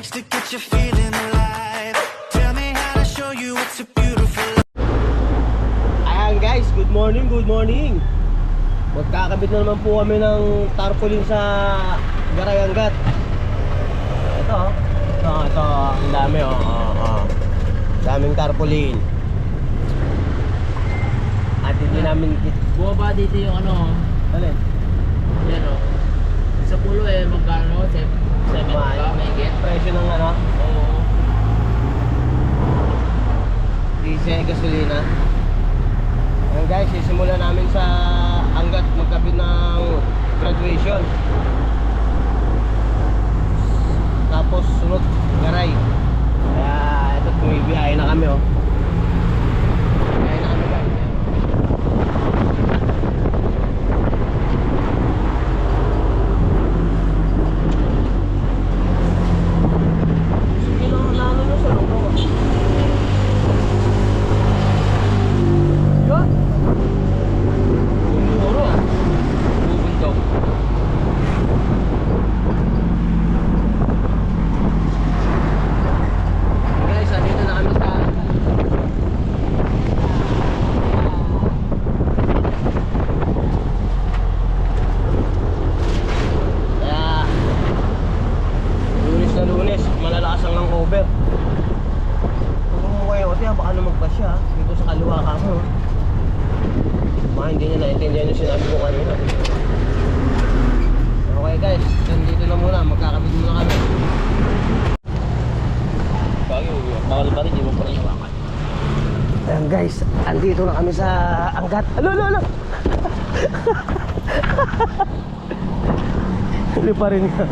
lyrics to get you feeling alive. Tell me how to show you it's a beautiful life. Ayan guys, good morning, good morning. Magkakabit na naman po kami ng tarpaulin sa Garayanggat. Ito, ang dami daming tarpaulin. At hindi namin Bumaba dito yung ano, alin? yan o. Sa pulo magkano? 7 ka, may get. Presyo ng ano? Oo. Diesel, gasolina. Ayan guys, sisimula namin sa hanggat magkabit ng graduation. Tapos sunod, Garay. Kaya ito, bumibiyahe na kami Biyahe na kami guys. Sige lang, naano na sa loob ako. Yun! Siguro. Bubundok. Guys, andito na kami sa kaya Lunes na Lunes, malalakas ang hangover. Kung mo kayo, baka naman pa siya dito sa kaliwa ka mo. Mga hindi niya naintindihan yung sinabi ko kanina. Okay guys, dito na muna, magkakabit muna kami. Bawal pa rin, di mo pa rin iwakan. Ayan guys, andito na kami sa Angat. Alo! Huli pa rin ka.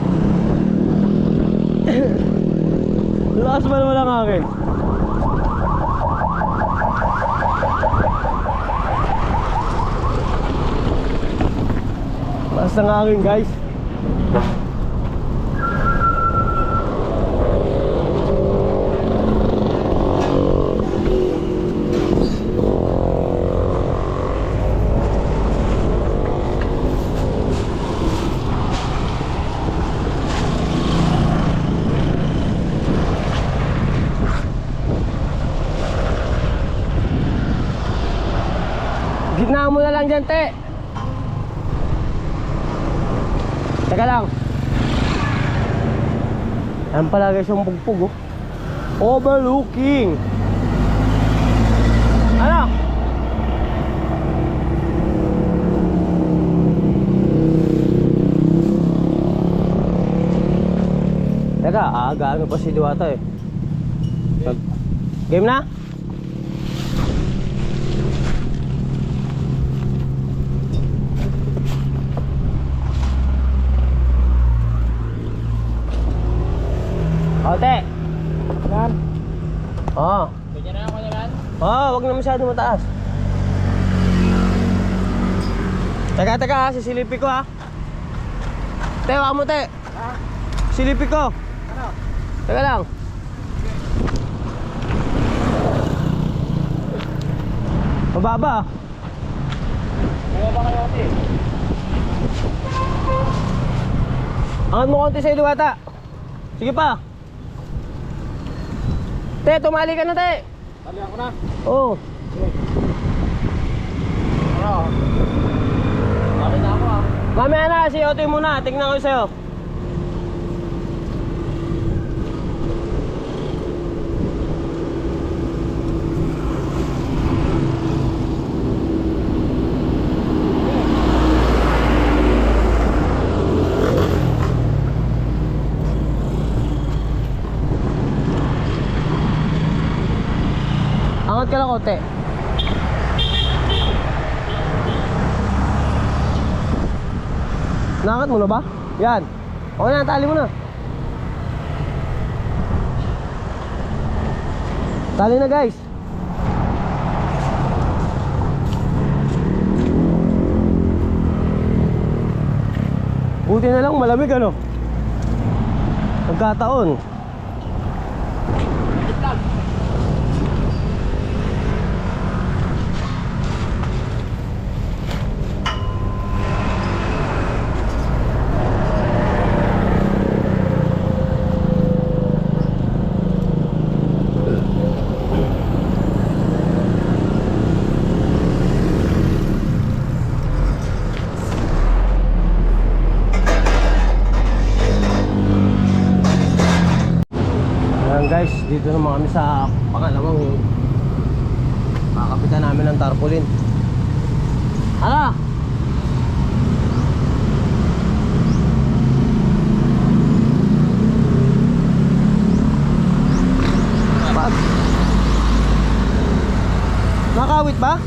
Lakas ba naman ang akin? Lakas ng akin guys. Gitna mo na lang dyan, te. Teka lang. Ayan pala guys yung pugpug Overlooking. Ano? Teka, aga pa si Diwata Game na? Ote. Yan. Oo. Ganyan na ako naman. Wag na masyado mataas. Teka, sisilipi ko Te, wag mo te. Silipi ko. Ano? Teka lang. Mababa. Bumaba kayo kasi. Angat mo konti sa Diwata. Sige pa. Te, tumali ka na te. Tali ako na. Oo. Ano? Tali na ako Mamaya na, si Otoy muna. Tingnan ko sa'yo. Angat ka lang konti. Naangat mo na ba? Yan. Okay na, tali mo na. Tali na guys. Buti na lang malamig Nagkataon. Ayan guys, dito naman kami sa pangalawang kakapitan namin ng tarpaulin. Hala! Pag nakawit ba?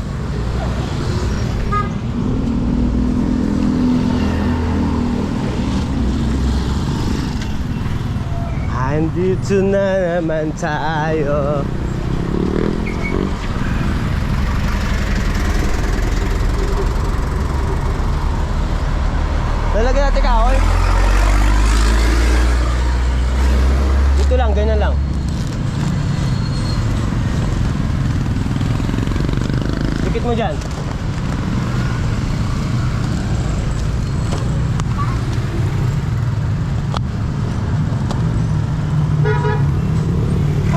Andito na naman tayo. Lalagyan natin kahoy. Dito lang, ganyan lang. Dikit mo dyan.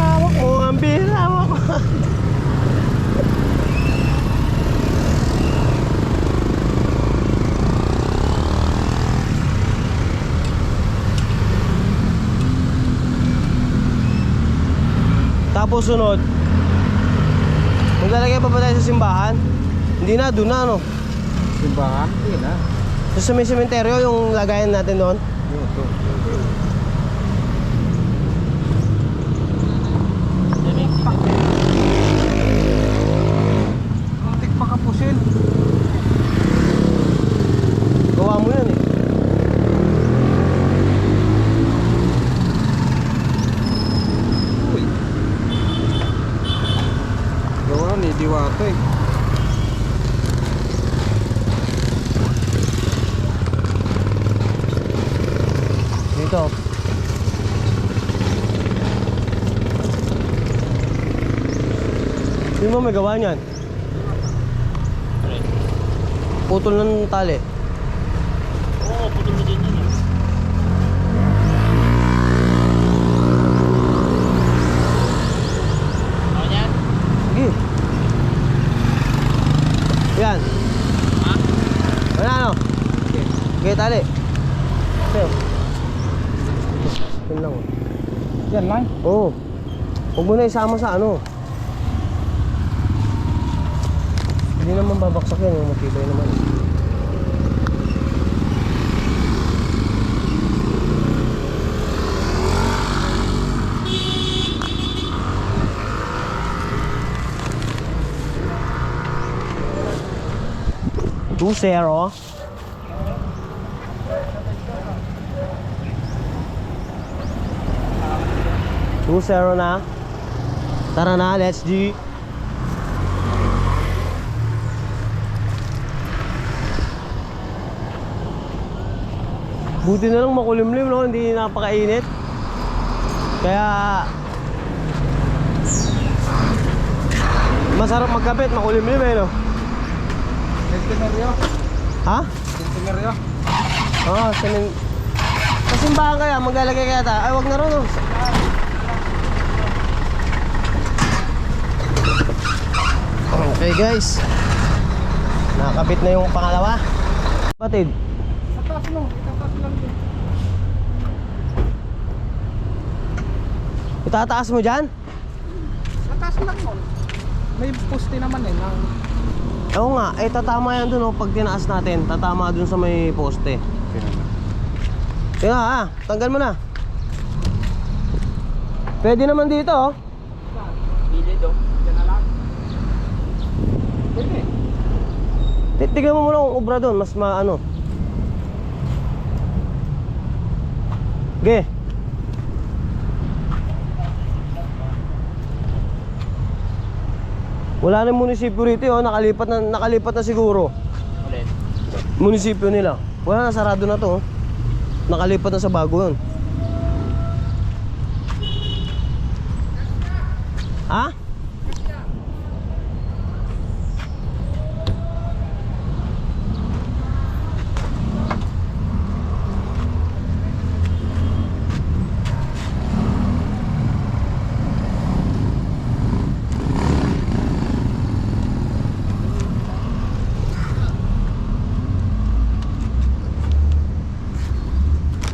Hawak mo ang bira, hawak mo. Tapos sunod, maglalagay pa ba tayo sa simbahan? Hindi na, doon na no. Simbahan? Hindi na. So, sa may sementeryo yung lagayan natin doon. Ito. Muntik pa kapusin. Gawa mo yan eh. Uy. Gawa ni Diwata eh. Dito. Hindi mo may gawa niyan. Putol ng tali. Oo, putol mo din yun eh. Ano yan? Sige. Yan. Ha? Ano ano? Okay, tali. Sa'yo. Yan lang. Yan lang. Oo. Huwag mo na isama sa ano. Hindi naman babaksak yan. Yung matibay naman. Two zero. Two zero na. Tara na, let's G. Buti na lang makulimlim, no? Hindi napakainit. Kaya masarap magkapit, makulimlim eh, no? Centenario. Ha? Centenario. Oo, sa simbahan kaya, maglalagay kaya ta. Ay, wag na ron, no? Okay guys, nakakabit na yung pangalawa. Batid, Sa taas mo. Itataas lang din. itataas mo dyan? Sa taas lang mo. May poste naman eh. Ng... Oo nga, eh tatama yan dun, oh. Pag tinaas natin, tatama dun sa may poste. Yan na, tanggal mo na. Pwede naman dito, oh. Bilid oh. Yan na lang. Pwede. Tignan mo muna kung ubra dun, mas maano. Okay. Wala na yung munisipyo rito, oh. Nakalipat na siguro. Ulit. Munisipyo nila. Wala na, sarado na to, oh. Nakalipat na sa bago yun. Ha?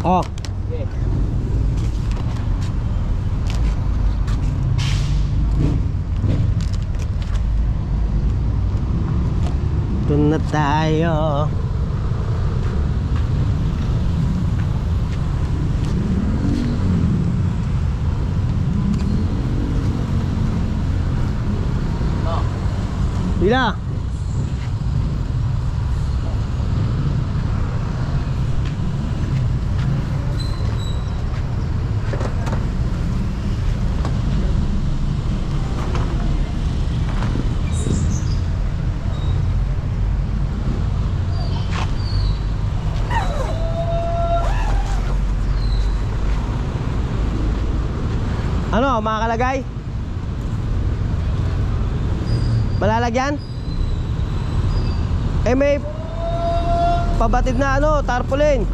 Oh. Okay. na tayo. Bila. Ano, makakalagay? Malalagyan? Eh may pabatid na ano, tarpaulin.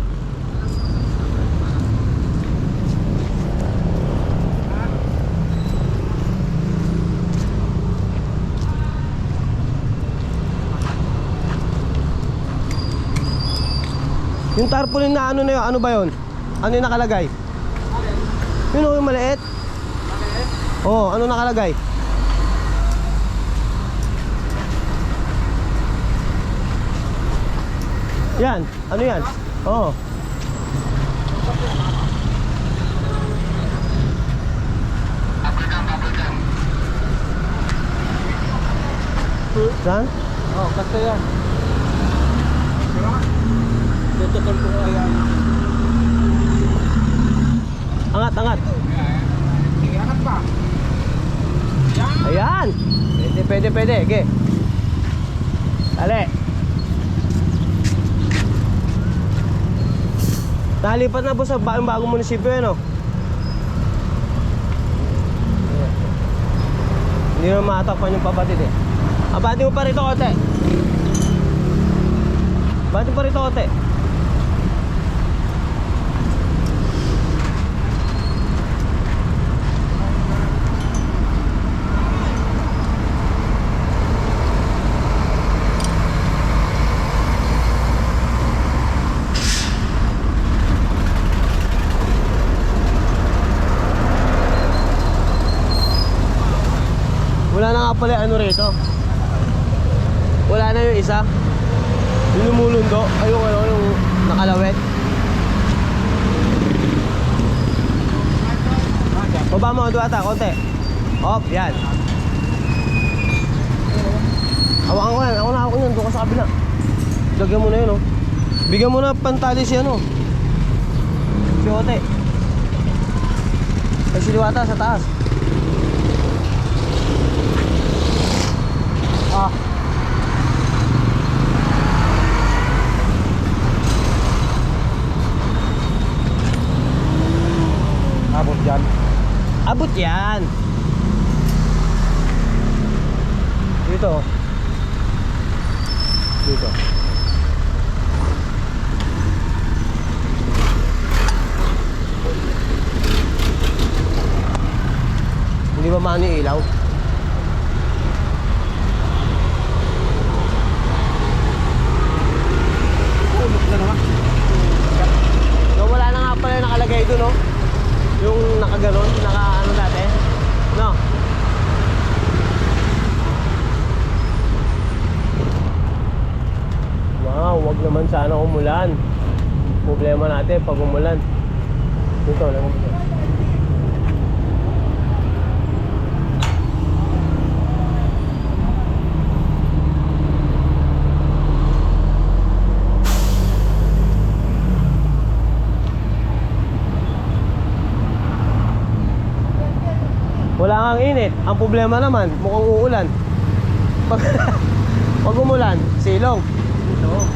Yung tarpaulin na ano na yun, ano ba yun? Ano yung nakalagay? Yun o, yung maliit. Oh, ano nakalagay? Yan, ano yan? Oo. Saan? Oh, kasi yan. Tutukol ko ayan. Angat, angat. Sige, angat pa. Ayan. Pwede. Okay. Dali. Nalipat na po sa bagong munisipyo yan, oh. Hindi na matakpan yung pabatid eh. Abati mo pa rito, kote. Abati pa rito, kote. Wala na nga pala ano rito. Wala na yung isa. Yung lumulundo. Ay yung ano, yung nakalawet. Baba mo, duwata, konti. Op, yan. Hawakan ko yan. Ako na yan. Doon ka sa kabila. Lagyan mo na yun, oh. Bigyan mo na pantali si ano. Si Ote. Ay si Diwata sa taas. Ah. Abot dyan. Abot yan. Dito. Dito. Hindi ba mano yung ilaw? No, wala na nga pala yung nakalagay doon, no? Yung nakaganon, naka ano dati. No? Wow, wag naman sana umulan. Problema natin pag umulan. Dito lang. Wala kang init. Ang problema naman, mukhang uulan. Pag umulan, silong. Ito.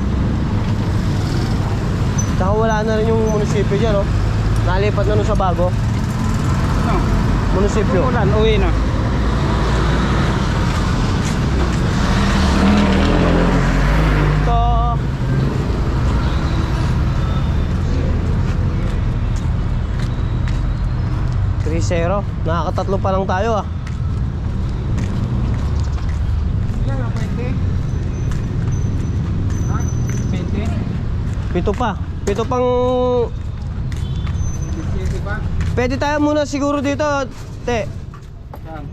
Tsaka wala na rin yung munisipyo dyan, no? Nalipat na nun sa bago. No. Munisipyo. Ulan, uwi na. Ito. Crisero. Nakakatatlo pa lang tayo, ah. Ilan na, 20? Ha? 20? Pito pa. Pito pang... 50 pa? Pwede tayo muna siguro dito, te. Saan?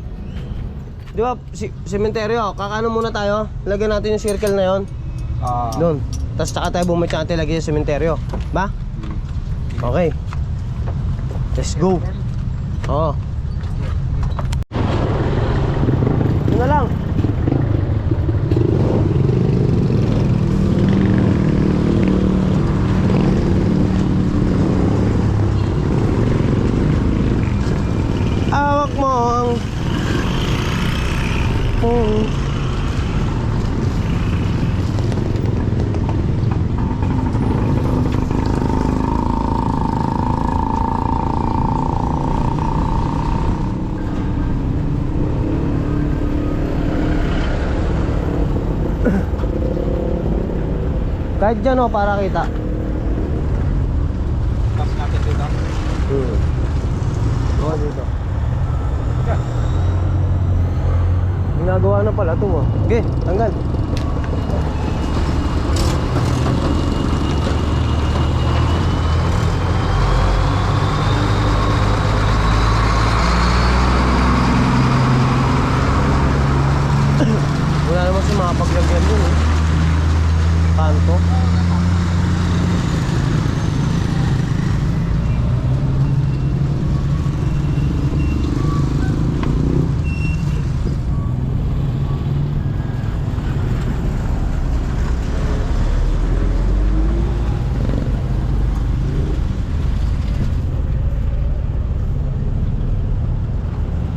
Di ba, sementeryo, kakano muna tayo. Lagyan natin yung circle na yon. Doon. Tapos tsaka tayo bumalik natin lagi sa sementeryo. Ba? Okay. Let's go. Oo. Yun na lang. Hawak mo ang kahit dyan o, para kita. Tapos natin dito. Oo, dito. Ginagawa na pala ito mo. Okay, tanggal. Wala naman sa mga paglagyan dun eh. Kanto.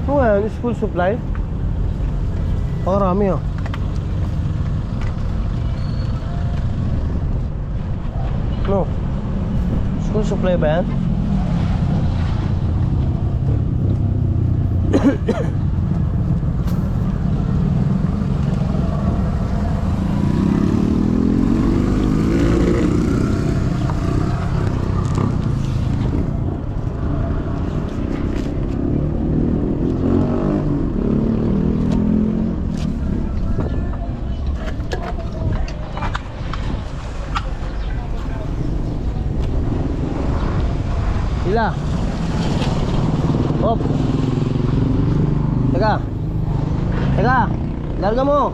Ano nga yan? School supply? Pakarami ah. No. School supply ba yan? Ila. Hop. Teka. Teka. Larga mo.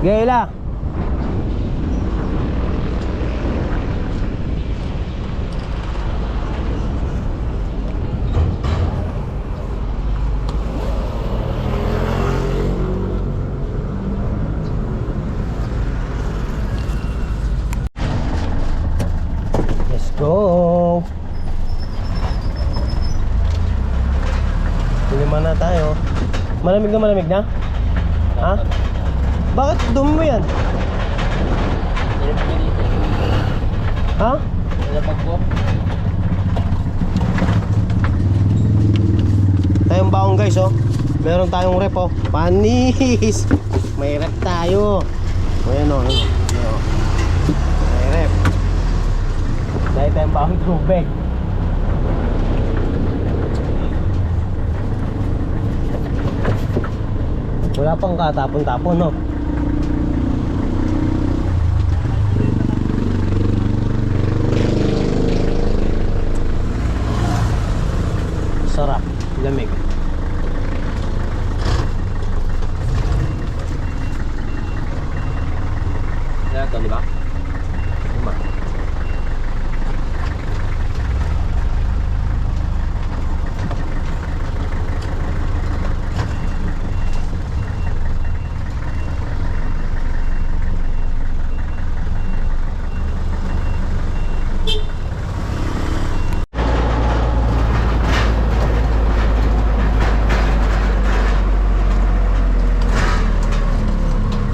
Ila. Let's go. Lima na tayo. Malamig na? Ha? Bakit dumi mo yan? Ha? Tayong baong guys oh. Meron tayong rep oh. Panis. May rep tayo. Ayan oh. May rep. Dahil tayong baong tubig. Wala pang katapon-tapon no. Sarap, lamig. Yan ito, di ba? Lima.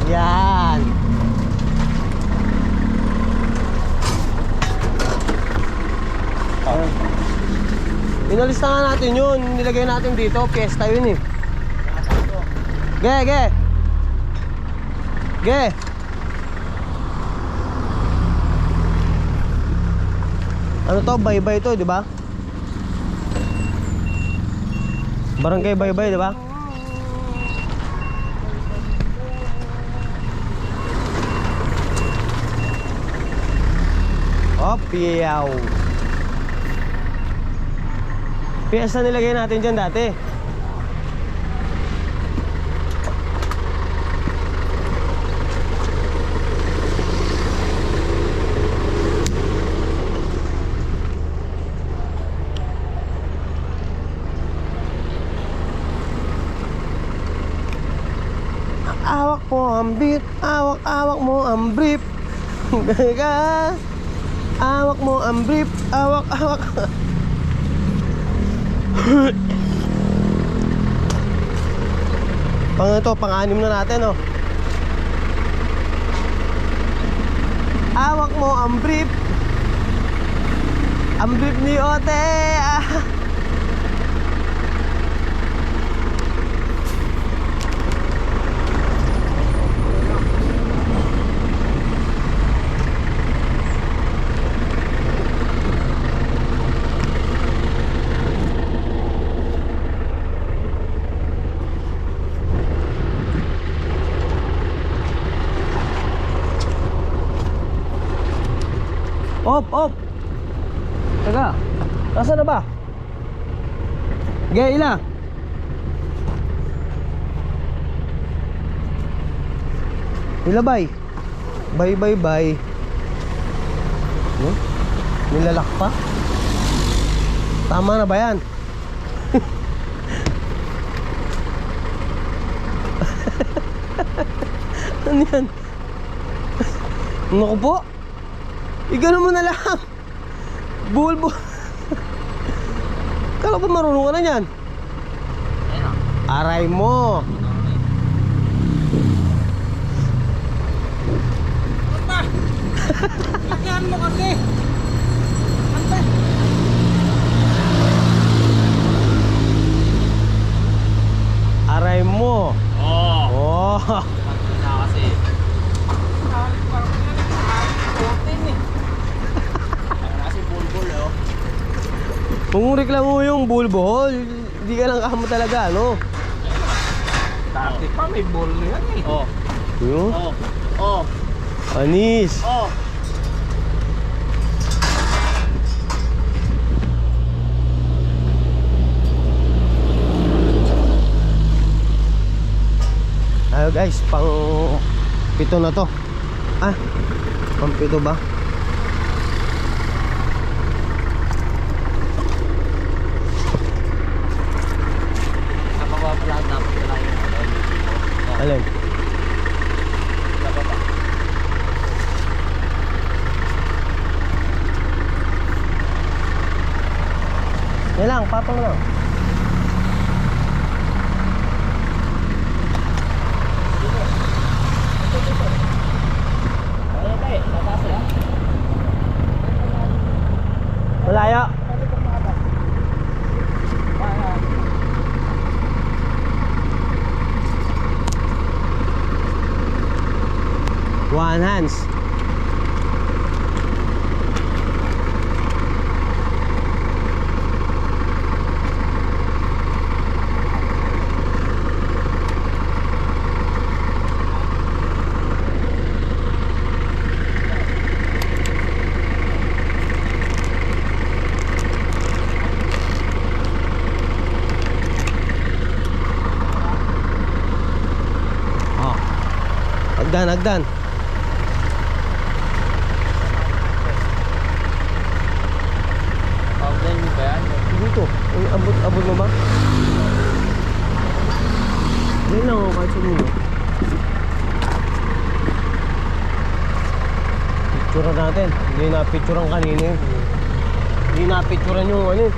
Yan. Inalis na nga natin yun. Nilagay natin dito. Fiesta yun eh. Ge. Ano to? Bye-bye to, di ba? Barangay bye-bye, di ba? Oh, piyaw. Fiesta nilagay natin dyan dati. Hawak mo ang beat, hawak mo ang brief. Hawak mo ang brief, hawak. Pang-anim na natin, oh. Hawak mo ang brief. Ang brief ni Ote. Op. Teka. Nasaan na ba? Gaila. Ilabay. Bye. Nilalak pa. Tama na ba yan? Ano yan? Naku po. Igano mo na lang. Bulbo. Kala ko marunong ka na yan. Ayun o. Aray mo. Apa? Lagyan mo kasi. Ante. Aray mo. Oh. Oh. Na kasi. Kasi bulbul oh. Kung reklamo mo yung bulbo, hindi ka lang kamo talaga, ano? Dati pa may ball yan eh. Oh. Yun. Oh. Anis. Oh. Ayo guys, pang 7 na to. Pang 7 ba? Napagawa pala dapat pala yung ano. Alin? Dapat ba? Yan lang, patong lang. Ano ba eh? Tataas sila? Malaya. One hands. Oh. Agdan. Pagdan mo ba yan? Dito. Abot mo ba? Yan lang ako kahit sabihin mo. Picturean natin. Hindi na picturean kanina yun. Hindi na picturean yung ano yun.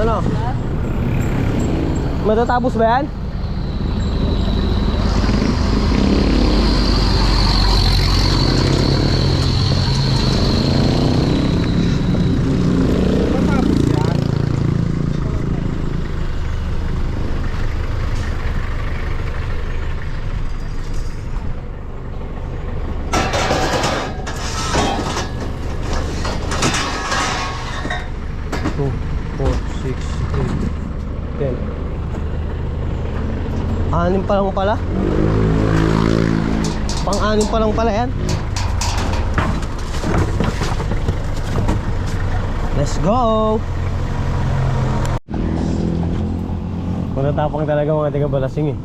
Ano? Matatapos ba yan? Matapos yan. Two, 4, 6, 8, 10. Anim pa lang pala. Pang-anim pa lang pala yan. Let's go! Matatapang talaga mga taga Balasing eh.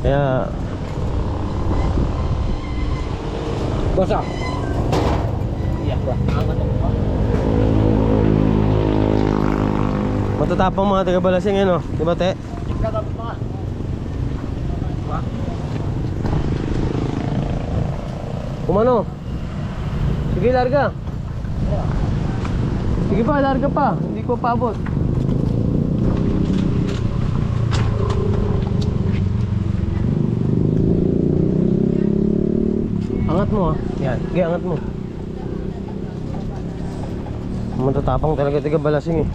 Kaya Basa. Iya, matatapang mga taga Balasing eh no? Diba te? Kumano? Sige, larga. Sige pa, larga pa. Hindi ko paabot. Angat mo ah. Yan. Sige, angat mo. Matatapang talaga taga Balasing eh.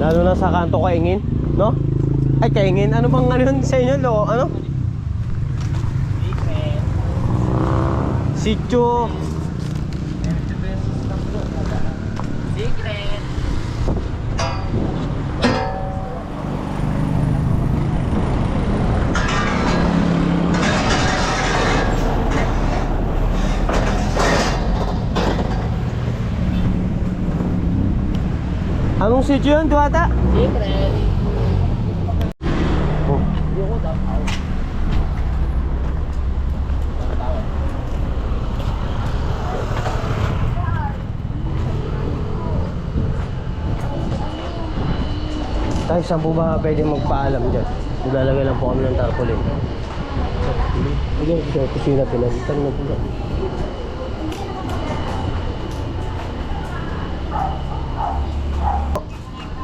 Lalo na sa kanto Kaingin, no? Ay, Kaingin. Ano bang ano yun sa inyo, lo? Ano? Sitio. Secret. Anong sitio yun, Duwata? Secret. Oh. Yung ko dapat. Tayo, saan po ba pwede magpaalam dyan? Maglalagay lang po kami ng tarpaulin. Hindi, sa kusina pinalitan na po dyan.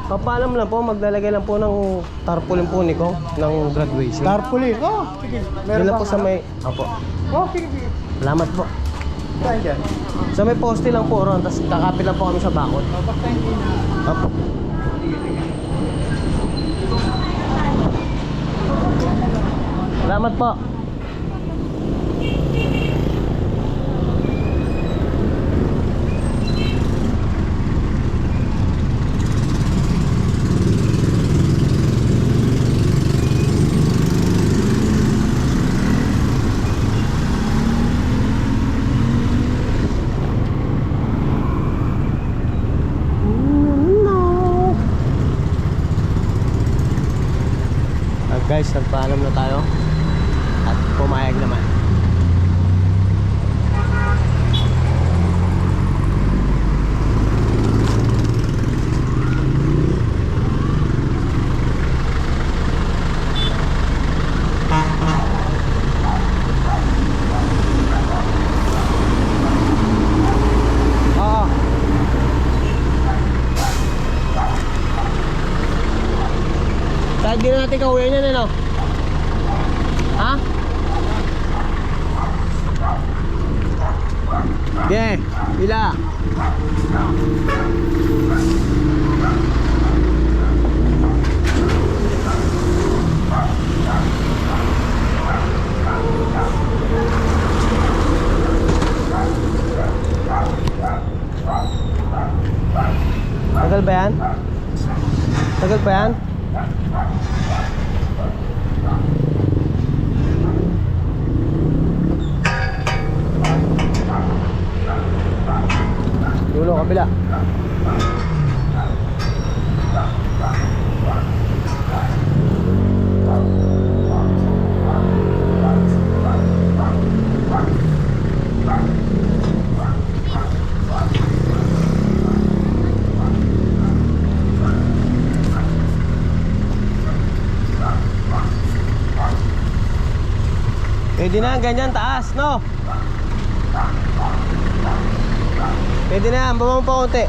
Papaalam lang po, maglalagay lang po ng tarpaulin po ni ko ng graduation. Tarpaulin. Oh, sige. Yun lang po sa may... Apo. Oh, sige, sige. Salamat po. Saan dyan? Sa may poste lang po ron, tapos kakapit lang po kami sa bakod. Oh, basta hindi na. Apo. Salamat po. Guys, nagpaalam na tayo at pumayag naman. Kahit di na natin kauwi niyan, ano? Ha? Okay, ila. Tagal ba yan? Tagal ba yan? Dulo, kabila. Pwede na, ganyan, taas, no? Pwede na yan, baba mo pa konti.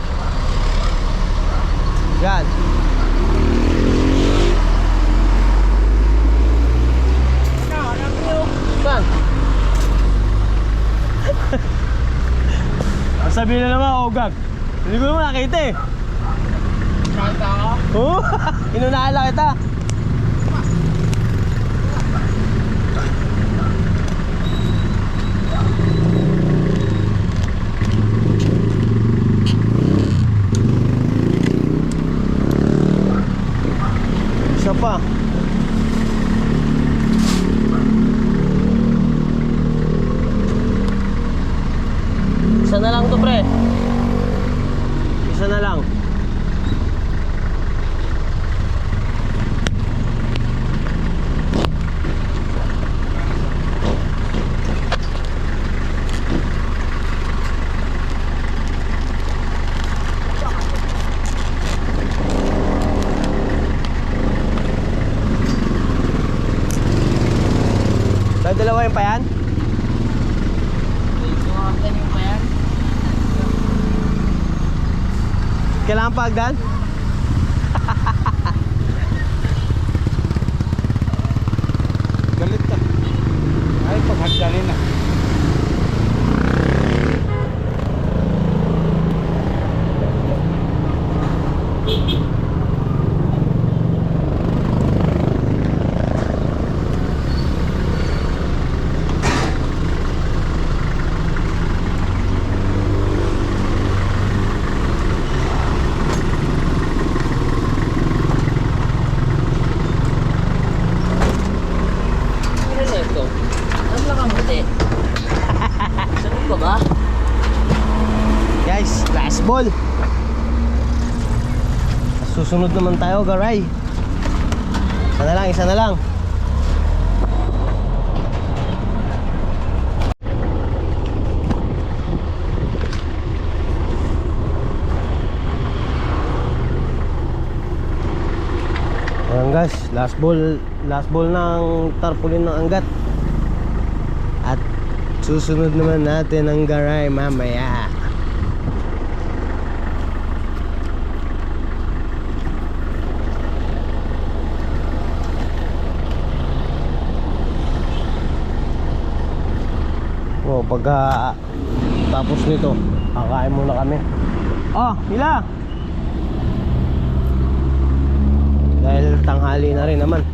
Yan. Saan? Ang sabi na naman, ogag. Hindi ko naman nakita eh. Nakita ako? Oo, inunahan lang kita. Isa pa. Isa na lang. Dalawahin pa yan? Ganyan pa yan. Kailangan pa agdan? Galit ka. Ay, paghagdanin na. Ano na ito? Ang lakang puti. Sabi ko ba? Guys, last ball. Susunod naman tayo, garay. Isa na lang, isa na lang. Ayan guys, last ball ng tarpaulin ng anggat. At susunod naman natin ang garay mamaya. Oh, pagka tapos nito, kakain muna kami. Oh, Mila! Dahil tanghali na rin naman.